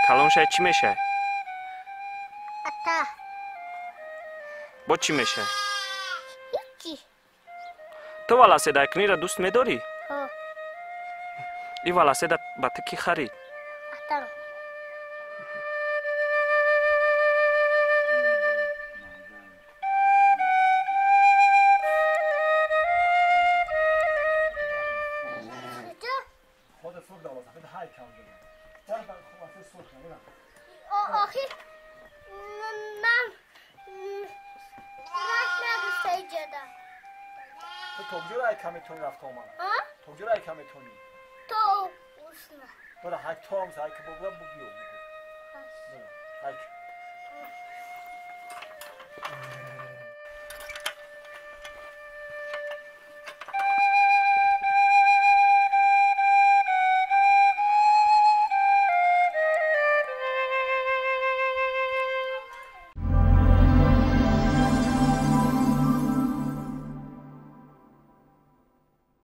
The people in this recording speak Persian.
کلانشای چی میشه؟ اتا با چی میشه؟ هیچی تو ولاسد اکنی را دوست میداری؟ ها این ولاسد با تو کی خرید؟ اتا آخر من ندوسته جدا تو توجه کمی تونی رفت آمد توجه کمی تونی تو اوسنا برای هک تام سعی که بگذار بگیو برای هک